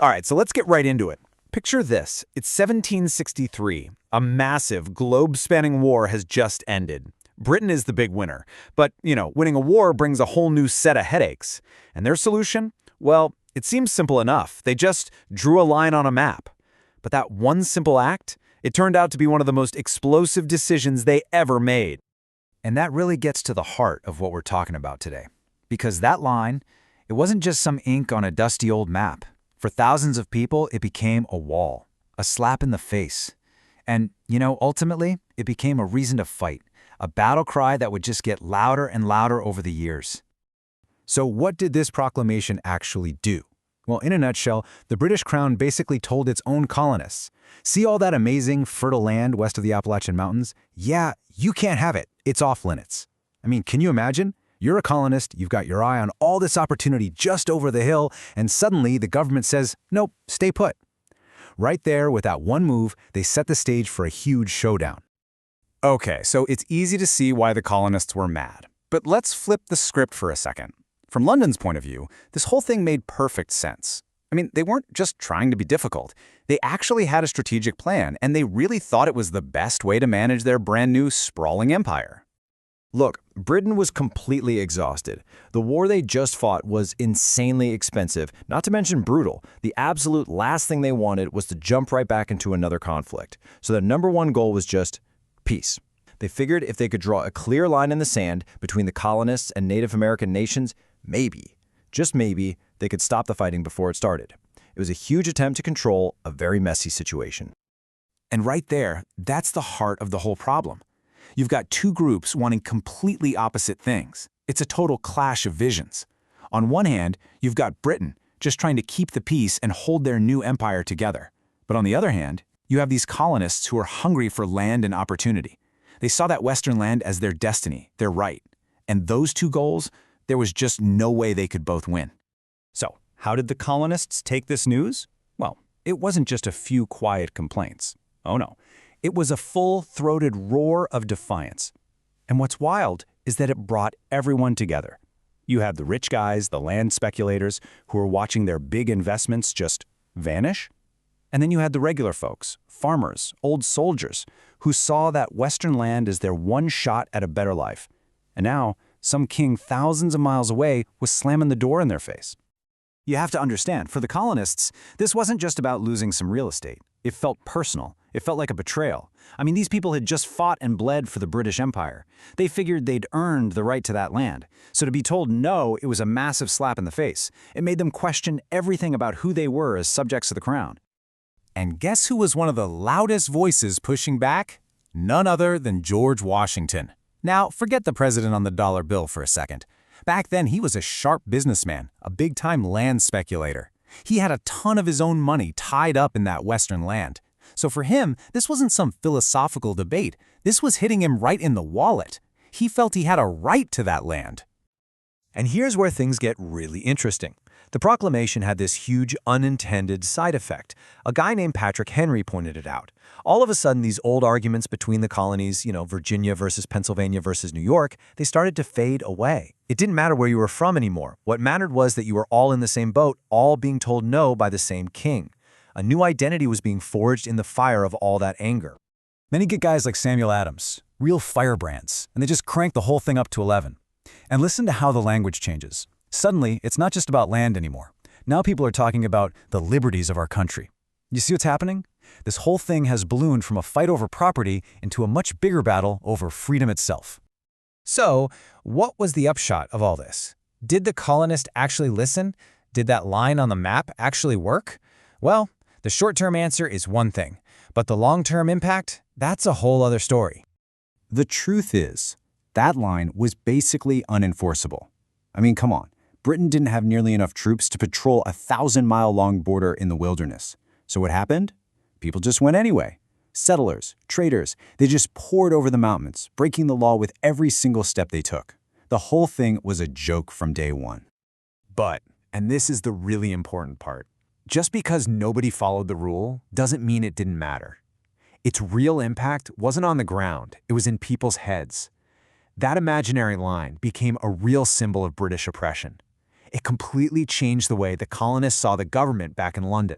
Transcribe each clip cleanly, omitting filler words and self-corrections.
All right, so let's get right into it. Picture this. It's 1763. A massive, globe-spanning war has just ended. Britain is the big winner. But, winning a war brings a whole new set of headaches. And their solution? Well, it seems simple enough. They just drew a line on a map. But that one simple act, it turned out to be one of the most explosive decisions they ever made. And that really gets to the heart of what we're talking about today. Because that line, it wasn't just some ink on a dusty old map. For thousands of people, it became a wall, a slap in the face. And, ultimately, it became a reason to fight, a battle cry that would just get louder and louder over the years. So what did this proclamation actually do? Well, in a nutshell, the British Crown basically told its own colonists, see all that amazing, fertile land west of the Appalachian Mountains? Yeah, you can't have it. It's off limits. I mean, can you imagine? You're a colonist, you've got your eye on all this opportunity just over the hill, and suddenly the government says, nope, stay put. Right there, with that one move, they set the stage for a huge showdown. Okay, so it's easy to see why the colonists were mad. But let's flip the script for a second. From London's point of view, this whole thing made perfect sense. I mean, they weren't just trying to be difficult. They actually had a strategic plan, and they really thought it was the best way to manage their brand new, sprawling empire. Look, Britain was completely exhausted. The war they just fought was insanely expensive, not to mention brutal. The absolute last thing they wanted was to jump right back into another conflict. So their number one goal was just peace. They figured if they could draw a clear line in the sand between the colonists and Native American nations, maybe, just maybe, they could stop the fighting before it started. It was a huge attempt to control a very messy situation. And right there, that's the heart of the whole problem. You've got two groups wanting completely opposite things. It's a total clash of visions. On one hand, you've got Britain, just trying to keep the peace and hold their new empire together. But on the other hand, you have these colonists who are hungry for land and opportunity. They saw that Western land as their destiny, their right. And those two goals, there was just no way they could both win. So, how did the colonists take this news? Well, it wasn't just a few quiet complaints. Oh no. It was a full-throated roar of defiance. And what's wild is that it brought everyone together. You had the rich guys, the land speculators, who were watching their big investments just vanish. And then you had the regular folks, farmers, old soldiers, who saw that Western land as their one shot at a better life. And now, some king thousands of miles away was slamming the door in their face. You have to understand, for the colonists, this wasn't just about losing some real estate. It felt personal. It felt like a betrayal. I mean, these people had just fought and bled for the British Empire. They figured they'd earned the right to that land. So to be told no, it was a massive slap in the face. It made them question everything about who they were as subjects of the crown. And guess who was one of the loudest voices pushing back? None other than George Washington. Now, forget the president on the dollar bill for a second. Back then, he was a sharp businessman, a big-time land speculator. He had a ton of his own money tied up in that Western land. So for him, this wasn't some philosophical debate. This was hitting him right in the wallet. He felt he had a right to that land. And here's where things get really interesting. The proclamation had this huge unintended side effect. A guy named Patrick Henry pointed it out. All of a sudden, these old arguments between the colonies, Virginia versus Pennsylvania versus New York, they started to fade away. It didn't matter where you were from anymore. What mattered was that you were all in the same boat, all being told no by the same king. A new identity was being forged in the fire of all that anger. Then you get guys like Samuel Adams, real firebrands, and they just crank the whole thing up to 11. And listen to how the language changes. Suddenly, it's not just about land anymore. Now people are talking about the liberties of our country. You see what's happening? This whole thing has ballooned from a fight over property into a much bigger battle over freedom itself. So, what was the upshot of all this? Did the colonists actually listen? Did that line on the map actually work? Well, the short-term answer is one thing, but the long-term impact, that's a whole other story. The truth is, that line was basically unenforceable. I mean, come on. Britain didn't have nearly enough troops to patrol a 1,000-mile-long border in the wilderness. So what happened? People just went anyway. Settlers, traders, they just poured over the mountains, breaking the law with every single step they took. The whole thing was a joke from day one. But, and this is the really important part, just because nobody followed the rule doesn't mean it didn't matter. Its real impact wasn't on the ground, it was in people's heads. That imaginary line became a real symbol of British oppression. It completely changed the way the colonists saw the government back in London.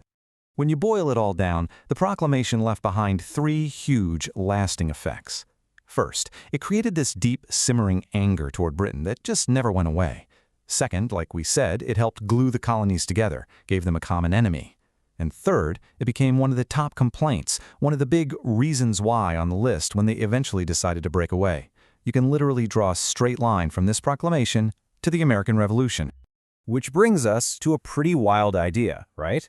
When you boil it all down, the proclamation left behind three huge, lasting effects. First, it created this deep, simmering anger toward Britain that just never went away. Second, like we said, it helped glue the colonies together, gave them a common enemy. And third, it became one of the top complaints, one of the big reasons why on the list when they eventually decided to break away. You can literally draw a straight line from this proclamation to the American Revolution. Which brings us to a pretty wild idea, right?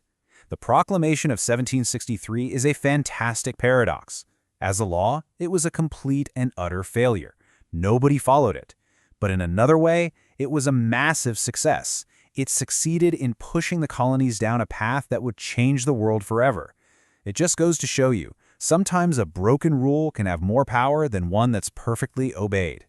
The Proclamation of 1763 is a fantastic paradox. As a law, it was a complete and utter failure. Nobody followed it. But in another way, it was a massive success. It succeeded in pushing the colonies down a path that would change the world forever. It just goes to show you, sometimes a broken rule can have more power than one that's perfectly obeyed.